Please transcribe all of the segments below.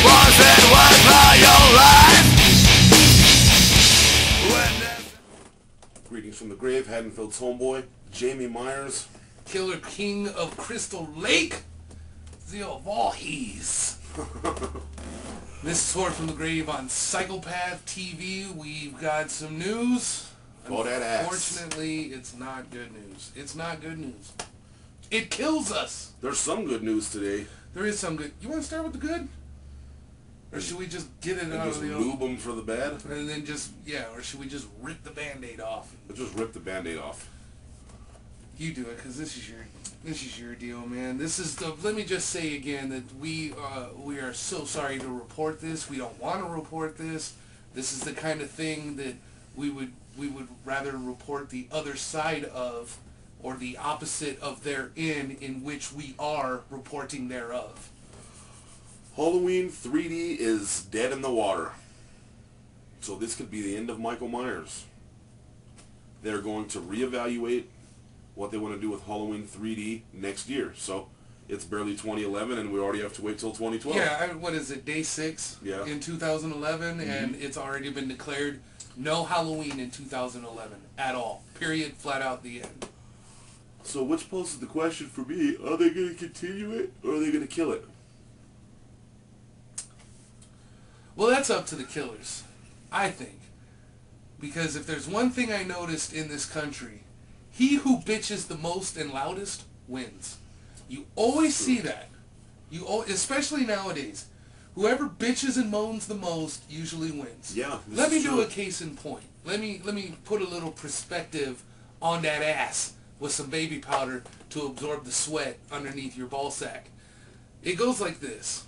Was it worth your life? Greetings from the grave, Haddonfield's homeboy, Jamie Myers. Killer King of Crystal Lake, Zio Voorhees. This is Sword from the Grave on Psychopath TV. We've got some news. Oh, that ass. Unfortunately, it's not good news. It's not good news. It kills us. There's some good news today. There is some good. You want to start with the good? Or should we just get it out of the oven? Lube them for the bad? And then just, yeah, or should we just rip the Band-Aid off? Let's just rip the Band-Aid off. You do it, because this is your deal, man. This is the, let me just say again that we are so sorry to report this. We don't want to report this. This is the kind of thing that we would rather report the other side of, or the opposite of therein, in which we are reporting thereof. HALLOWEEN3D is dead in the water. So this could be the end of Michael Myers. They're going to reevaluate what they want to do with HALLOWEEN3D next year. So it's barely 2011 and we already have to wait till 2012. Yeah, what is it, day 6 yeah. in 2011, and it's already been declared no Halloween in 2011 at all. Period, flat out, the end. So which poses the question for me, are they going to continue it or are they going to kill it? Well, that's up to the killers, I think. Because if there's one thing I noticed in this country, he who bitches the most and loudest wins. You always see that. Especially nowadays. Whoever bitches and moans the most usually wins. Yeah. Let me do a case in point. Let me put a little perspective on that ass with some baby powder to absorb the sweat underneath your ball sack. It goes like this.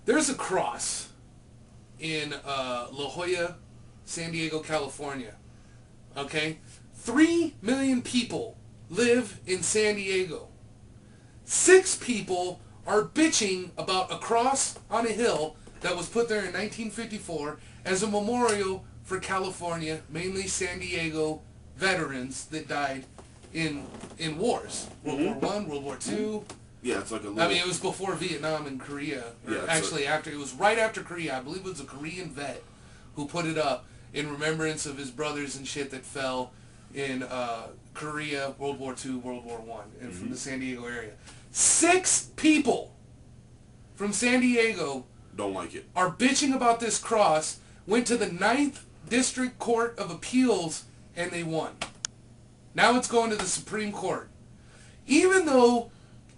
There's a cross in La Jolla, San Diego, California. Okay? 3 million people live in San Diego. 6 people are bitching about a cross on a hill that was put there in 1954 as a memorial for California, mainly San Diego veterans that died in wars. World War I, World War II. Yeah, it's like a little... I mean, it was before Vietnam and Korea. Yeah, actually, it was right after Korea. I believe it was a Korean vet who put it up in remembrance of his brothers and shit that fell in Korea, World War II, World War I, and from the San Diego area. 6 people from San Diego don't like it. Are bitching about this cross, went to the 9th District Court of Appeals, and they won. Now it's going to the Supreme Court. Even though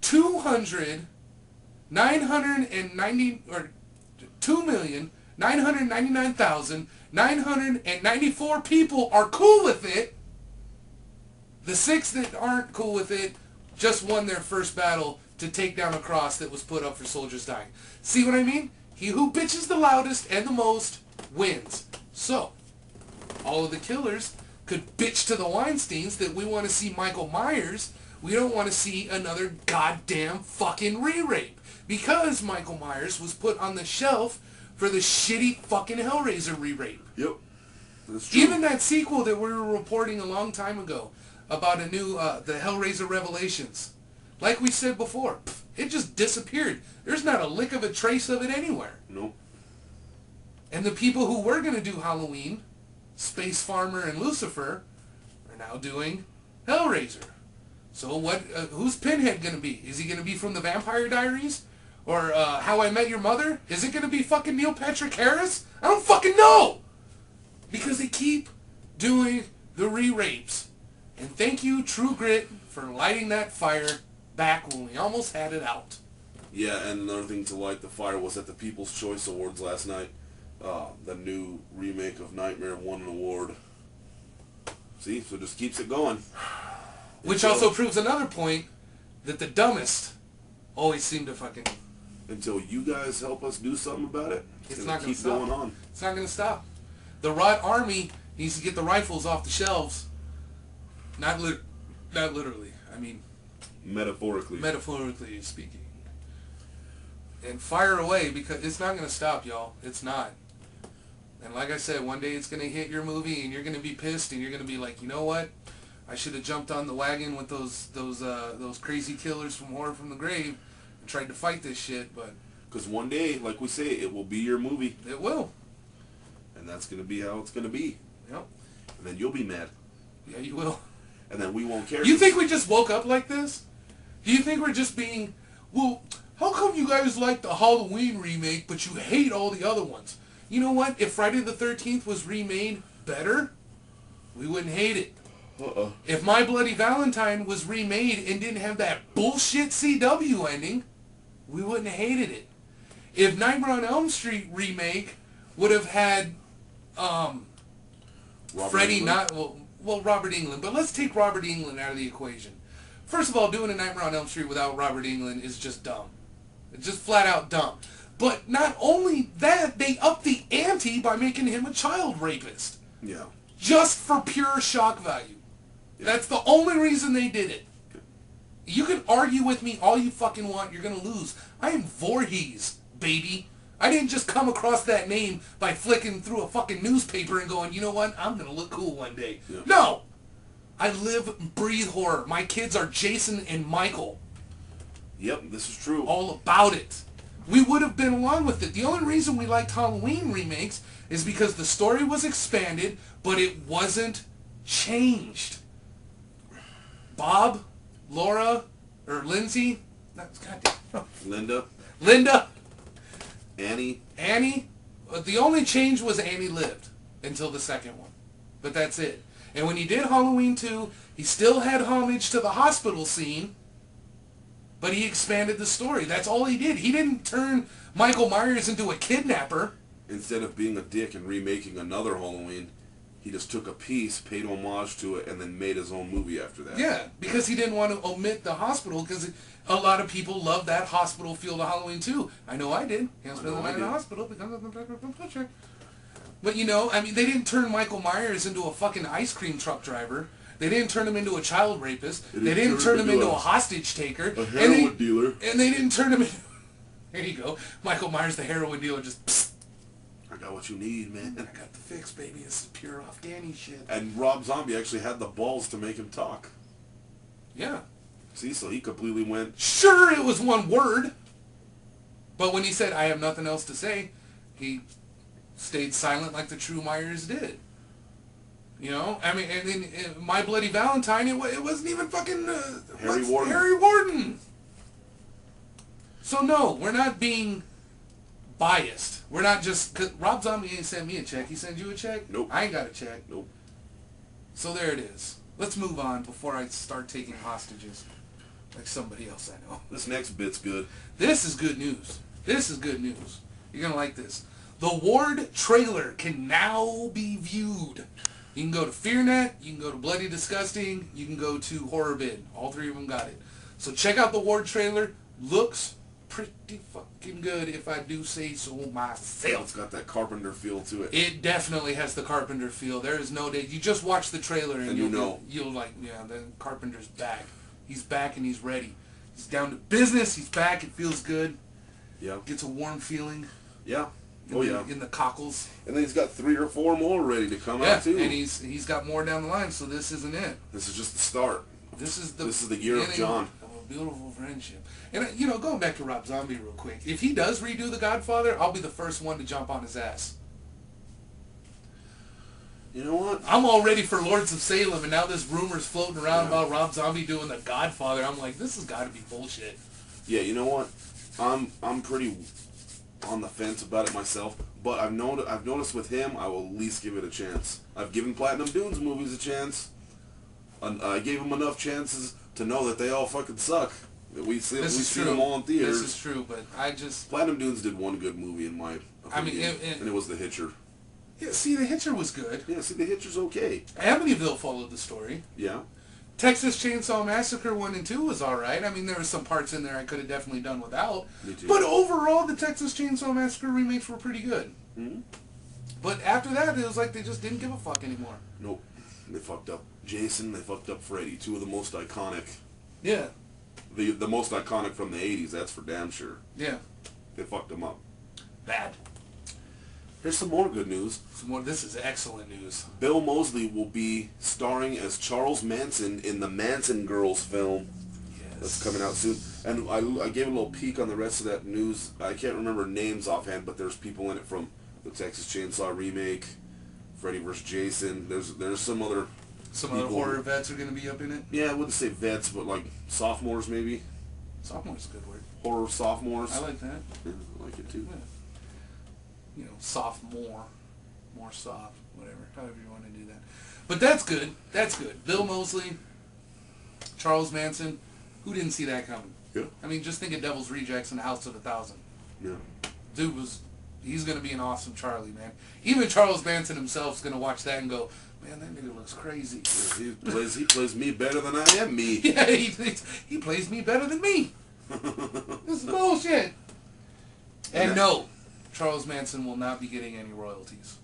2,999,994 people are cool with it, the 6 that aren't cool with it just won their first battle to take down a cross that was put up for soldiers dying. See what I mean? He who bitches the loudest and the most wins. So, all of the killers could bitch to the Weinsteins that we want to see Michael Myers. We don't want to see another goddamn fucking re-rape. Because Michael Myers was put on the shelf for the shitty fucking Hellraiser re-rape. Yep. That's true. Even that sequel that we were reporting a long time ago about a new, the Hellraiser Revelations. Like we said before, it just disappeared. There's not a lick of a trace of it anywhere. Nope. And the people who were going to do Halloween, Space Farmer and Lucifer, are now doing Hellraiser. So what? Who's Pinhead going to be? Is he going to be from the Vampire Diaries? Or How I Met Your Mother? Is it going to be fucking Neil Patrick Harris? I don't fucking know! Because they keep doing the re-rapes. And thank you, True Grit, for lighting that fire back when we almost had it out. Yeah, and another thing to light the fire was at the People's Choice Awards last night. The new remake of Nightmare won an award. See? So it just keeps it going. Which also proves another point, that the dumbest always seem to fucking... Until you guys help us do something about it, it's not going to keep going stop. on. It's not going to stop. The Rot Army needs to get the rifles off the shelves. Not literally. I mean... Metaphorically. Metaphorically speaking. And fire away, because it's not going to stop, y'all. It's not. And like I said, one day it's going to hit your movie and you're going to be pissed and you're going to be like, you know what? I should have jumped on the wagon with those crazy killers from Horror from the Grave and tried to fight this shit, but Because one day, like we say, it will be your movie. It will. And that's going to be how it's going to be. Yep. And then you'll be mad. Yeah, you will. And then we won't care. You think we just woke up like this? Do you think we're just being, well, how come you guys like the Halloween remake, but you hate all the other ones? You know what? If Friday the 13th was remade better, we wouldn't hate it. If My Bloody Valentine was remade and didn't have that bullshit CW ending, we wouldn't have hated it. If Nightmare on Elm Street remake would have had Freddy not... Well, Robert Englund. But let's take Robert Englund out of the equation. First of all, doing a Nightmare on Elm Street without Robert Englund is just dumb. It's just flat out dumb. But not only that, they upped the ante by making him a child rapist. Yeah. Just for pure shock value. Yeah. That's the only reason they did it. You can argue with me all you fucking want. You're going to lose. I am Voorhees, baby. I didn't just come across that name by flicking through a fucking newspaper and going, you know what, I'm going to look cool one day. Yeah. No! I live and breathe horror. My kids are Jason and Michael. Yep, this is true. All about it. We would have been along with it. The only reason we liked Halloween remakes is because the story was expanded, but it wasn't changed. Bob, Laura, or Lindsay, Linda, Annie. The only change was Annie lived until the second one. But that's it. And when he did Halloween 2, he still had homage to the hospital scene, but he expanded the story. That's all he did. He didn't turn Michael Myers into a kidnapper. Instead of being a dick and remaking another Halloween, he just took a piece, paid homage to it, and then made his own movie after that. Yeah, because he didn't want to omit the hospital, because a lot of people love that hospital feel to Halloween 2. I know I did. Can't spend the night in the hospital because of the pusher. But, you know, I mean, they didn't turn Michael Myers into a fucking ice cream truck driver. They didn't turn him into a child rapist. They didn't turn him into a hostage taker. A heroin dealer. And they didn't turn him into... There you go. Michael Myers, the heroin dealer, just... Psst. I got what you need, man. I got the fix, baby. This is pure off Danny shit. And Rob Zombie actually had the balls to make him talk. Yeah. See, so he completely went... Sure, it was one word. But when he said, I have nothing else to say, he stayed silent like the true Myers did. You know? I mean, and in My Bloody Valentine, it wasn't even fucking... Harry Warden. So no, we're not being biased. We're not just... Cause Rob Zombie ain't sent me a check. He sent you a check? Nope. I ain't got a check. Nope. So there it is. Let's move on before I start taking hostages. Like somebody else I know. This next bit's good. This is good news. This is good news. You're going to like this. The Ward trailer can now be viewed. You can go to FearNet, you can go to Bloody Disgusting, you can go to HorrorBid. All three of them got it. So check out the Ward trailer. Looks pretty fucking good, if I do say so myself. It's got that Carpenter feel to it. It definitely has the Carpenter feel. There is no day. You just watch the trailer and you'll like, yeah, the Carpenter's back. He's back and he's ready. He's down to business. He's back. It feels good. Yeah. Gets a warm feeling. Yeah. In the cockles. And then he's got 3 or 4 more ready to come out too. And he's got more down the line. So this isn't it. This is just the start. This is the year of John. Of a beautiful friendship. And you know, going back to Rob Zombie real quick, if he does redo The Godfather, I'll be the first one to jump on his ass. You know what? I'm all ready for Lords of Salem, and now there's rumors floating around about Rob Zombie doing The Godfather. I'm like, this has got to be bullshit. Yeah, you know what? I'm pretty on the fence about it myself, but I've noticed with him, I will at least give it a chance. I've given Platinum Dunes movies a chance. I gave them enough chances to know that they all fucking suck. We've seen them all in theaters. This is true, but I just... Platinum Dunes did one good movie in my opinion, and it was The Hitcher. Yeah, see, The Hitcher was good. Yeah, see, The Hitcher's okay. Amityville followed the story. Yeah. Texas Chainsaw Massacre 1 and 2 was alright. I mean, there were some parts in there I could have definitely done without. Me too. But overall, the Texas Chainsaw Massacre remakes were pretty good. Mm-hmm. But after that, it was like they just didn't give a fuck anymore. Nope. They fucked up Jason, they fucked up Freddy. 2 of the most iconic. Yeah. The most iconic from the 80s, that's for damn sure. Yeah. They fucked them up. Bad. Here's some more good news. This is excellent news. Bill Moseley will be starring as Charles Manson in the Manson Girls film. Yes. That's coming out soon. And I gave a little peek on the rest of that news. I can't remember names offhand, but there's people in it from the Texas Chainsaw Remake, Freddy vs. Jason. There's some other horror vets are going to be up in it? Yeah, I wouldn't say vets, but like sophomores maybe. Sophomore's a good word. Horror sophomores. I like that. Yeah, I like it too. Yeah. You know, sophomore. More soft. Whatever. However you want to do that. But that's good. That's good. Bill Moseley, Charles Manson. Who didn't see that coming? Yeah. I mean, just think of Devil's Rejects and House of 1,000. Yeah. Dude he's going to be an awesome Charlie, man. Even Charles Manson himself's going to watch that and go, man, that nigga looks crazy. Yeah, he plays me better than I am me. Yeah, he plays me better than me. This is bullshit. And no, Charles Manson will not be getting any royalties.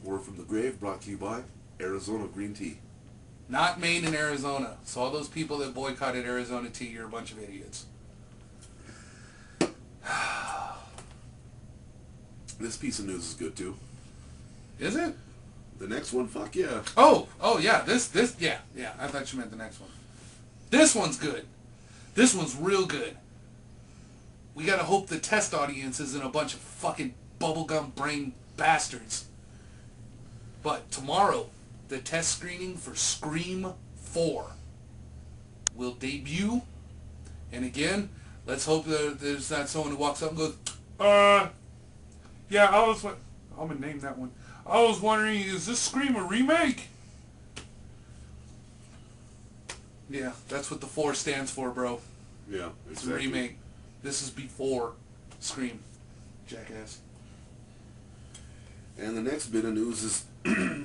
Horror from the Grave brought to you by Arizona Green Tea. Not made in Arizona. So all those people that boycotted Arizona tea, you're a bunch of idiots. This piece of news is good too. Is it? The next one, fuck yeah. Oh yeah, yeah. I thought you meant the next one. This one's good. This one's real good. We gotta hope the test audience isn't a bunch of fucking bubblegum brain bastards. But tomorrow, the test screening for Scream4 will debut. And again, let's hope that there's not someone who walks up and goes, yeah, I'm gonna name that one. I was wondering, is this Scream a remake? Yeah, that's what the 4 stands for, bro. Yeah, exactly. It's a remake. This is before Scream, jackass. And the next bit of news is,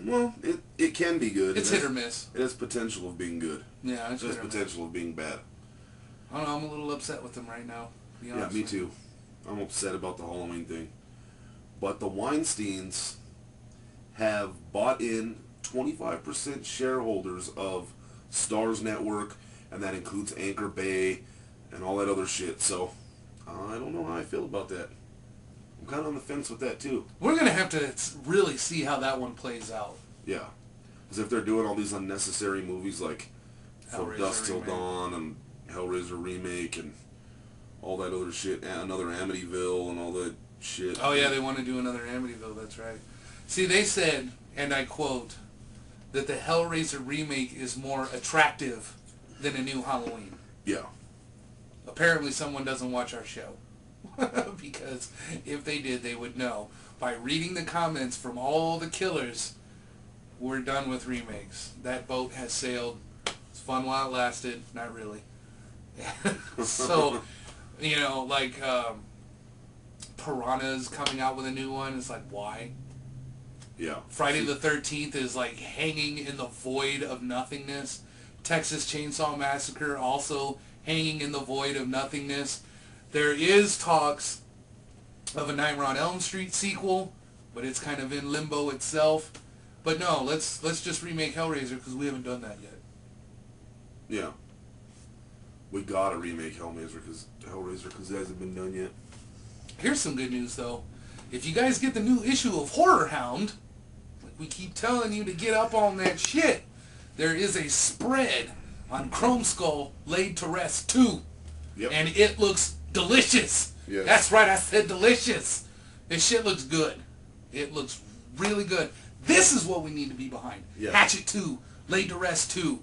well, it can be good. It's hit or miss. It has potential of being good. Yeah, it's It has hit or miss. potential of being bad. I don't know, I'm a little upset with them right now. To be Yeah, honest me with you. too. I'm upset about the Halloween thing. But the Weinsteins have bought in 25% shareholders of Starz Network, and that includes Anchor Bay and all that other shit. So I don't know how I feel about that. I'm kind of on the fence with that too. We're going to have to really see how that one plays out. Yeah. Because if they're doing all these unnecessary movies like From Hellraiser Dusk Till Remake. Dawn and Hellraiser Remake and all that other shit, and another Amityville and all that shit. Oh yeah, they want to do another Amityville, that's right. See, they said, and I quote, that the Hellraiser remake is more attractive than a new Halloween. Yeah. Apparently someone doesn't watch our show. Because if they did, they would know. By reading the comments from all the killers, we're done with remakes. That boat has sailed. It's fun while it lasted. Not really. So, you know, like, Piranha's coming out with a new one. It's like, why? Yeah. Friday the 13th is like hanging in the void of nothingness. Texas Chainsaw Massacre also hanging in the void of nothingness. There is talks of a Nightmare on Elm Street sequel, but it's kind of in limbo itself. But no, let's just remake Hellraiser because we haven't done that yet. Yeah. We gotta remake Hellraiser because it hasn't been done yet. Here's some good news though. If you guys get the new issue of Horror Hound, like we keep telling you to get up on that shit, there is a spread on Chrome Skull Laid to Rest 2. Yep. And it looks delicious. Yes. That's right, I said delicious. This shit looks good. It looks really good. This is what we need to be behind. Yeah. Hatchet 2, Laid to Rest 2,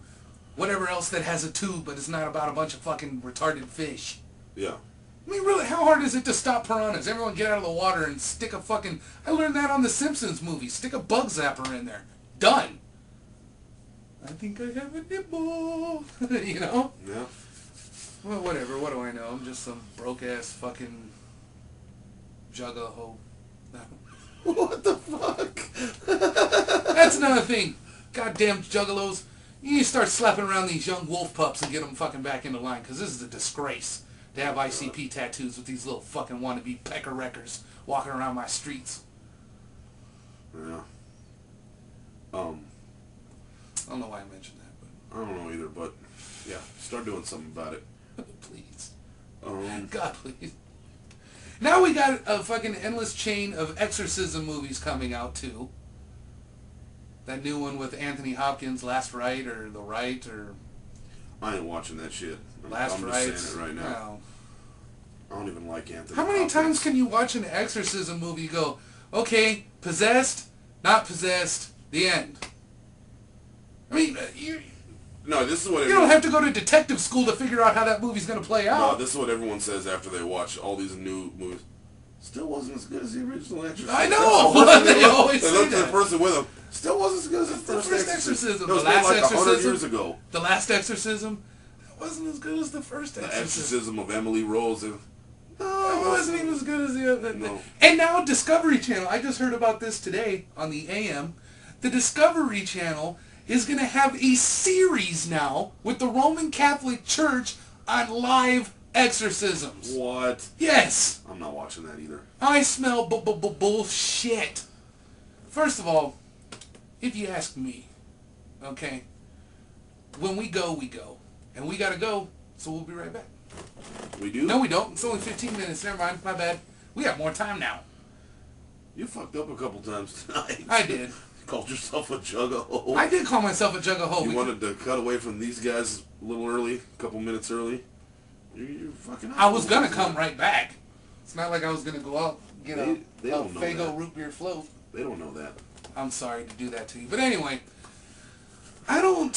whatever else that has a 2 but it's not about a bunch of fucking retarded fish. Yeah. I mean, really, how hard is it to stop piranhas? Everyone get out of the water and stick a fucking... I learned that on the Simpsons movie. Stick a bug zapper in there. Done. I think I have a nibble. You know? Yeah. Well, whatever. What do I know? I'm just some broke-ass fucking juggalo. What the fuck? That's another thing. Goddamn juggalos. You need to start slapping around these young wolf pups and get them fucking back into line, because this is a disgrace to have ICP tattoos with these little fucking wannabe pecker wreckers walking around my streets. Yeah. I don't know why I mentioned that, but... I don't know either, but yeah, start doing something about it. Please. Um, God, please. Now we got a fucking endless chain of Exorcism movies coming out, too. That new one with Anthony Hopkins, Last Rite, or The Rite, or... I ain't watching that shit. Last I'm Rites. just saying it right now. No. I don't even like Anthony How many Hopkins. times can you watch an Exorcism movie and go, okay, possessed, not possessed, the end? I mean, No, this is what you don't have to go to detective school to figure out how that movie's going to play No, out. this is what everyone says after they watch all these new movies. Still wasn't as good as the original Exorcism. I know! They always say They looked at that. the person with them. Still wasn't as good as the The first first Exorcism. It was The made last like 100 Exorcism. years ago. The last Exorcism wasn't as good as the first The Exorcism. Exorcism of Emily Rose. It wasn't even as good as the other. No. And now Discovery Channel, I just heard about this today on the AM. The Discovery Channel is going to have a series now with the Roman Catholic Church on live exorcisms. What? Yes. I'm not watching that either. I smell bullshit. First of all, if you ask me, okay, when we go, we go. And we got to go, so we'll be right back. We do? No, we don't. It's only 15 minutes. Never mind. My bad. We have more time now. You fucked up a couple times tonight. I did. Called yourself a juggo. I did call myself a jug of hoe. You wanted to cut away from these guys a little early, a couple minutes early. You're fucking I was going to come right back. It's not like I was going to go out and get They a don't know Faygo that. root beer float. They don't know that. I'm sorry to do that to you. But anyway, I don't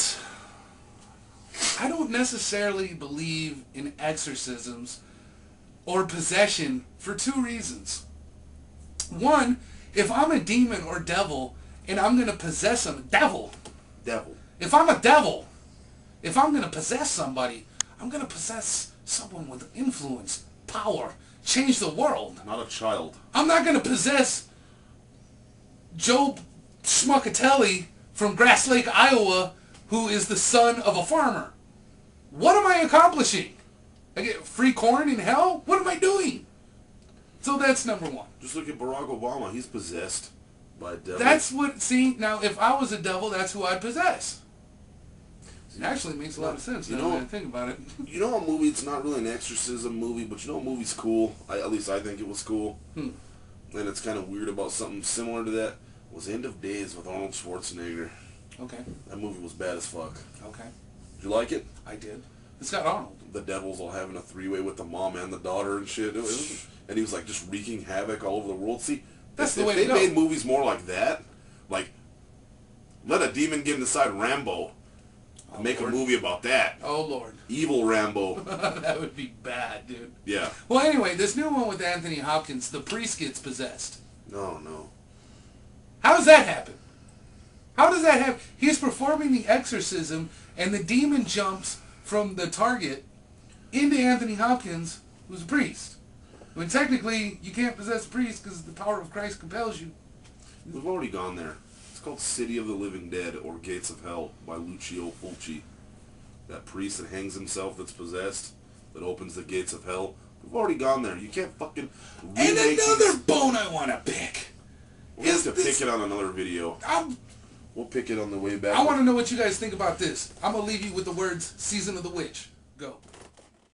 necessarily believe in exorcisms or possession for two reasons. One, if I'm a demon or devil and I'm going to possess a devil, if I'm a devil, if I'm going to possess somebody, I'm going to possess someone with influence, power, change the world. Not a child. I'm not going to possess Joe Schmuckatelli from Grass Lake, Iowa, who is the son of a farmer. What am I accomplishing? I get free corn in hell? What am I doing? So that's number one. Just look at Barack Obama. He's possessed by a devil. That's what, see, now if I was a devil, that's who I'd possess. It actually makes a lot of sense now that I think about it. You know a movie, it's not really an exorcism movie, but you know a movie's cool? At least I think it was cool. And it's kind of weird about something similar to that. Was End of Days with Arnold Schwarzenegger. Okay. That movie was bad as fuck. Okay. Did you like it? I did. It's got Arnold. The devil's all having a three-way with the mom and the daughter and shit. And he was like just wreaking havoc all over the world. See, That's if the way they to go. made movies more like that, like let a demon get inside Rambo and make Lord. a movie about that. Oh, Lord. Evil Rambo. That would be bad, dude. Yeah. Well, anyway, this new one with Anthony Hopkins, the priest gets possessed. No. How does that happen? How does that happen? He's performing the exorcism, and the demon jumps from the target into Anthony Hopkins, who's a priest. I mean, technically, you can't possess a priest because the power of Christ compels you. We've already gone there. It's called City of the Living Dead or Gates of Hell by Lucio Fulci. That priest that hangs himself that's possessed, that opens the gates of hell. We've already gone there. You can't fucking And another bone I want to pick. We'll have to pick it on another video. We'll pick it on the way back. I want to know what you guys think about this. I'm going to leave you with the words Season of the Witch. Go.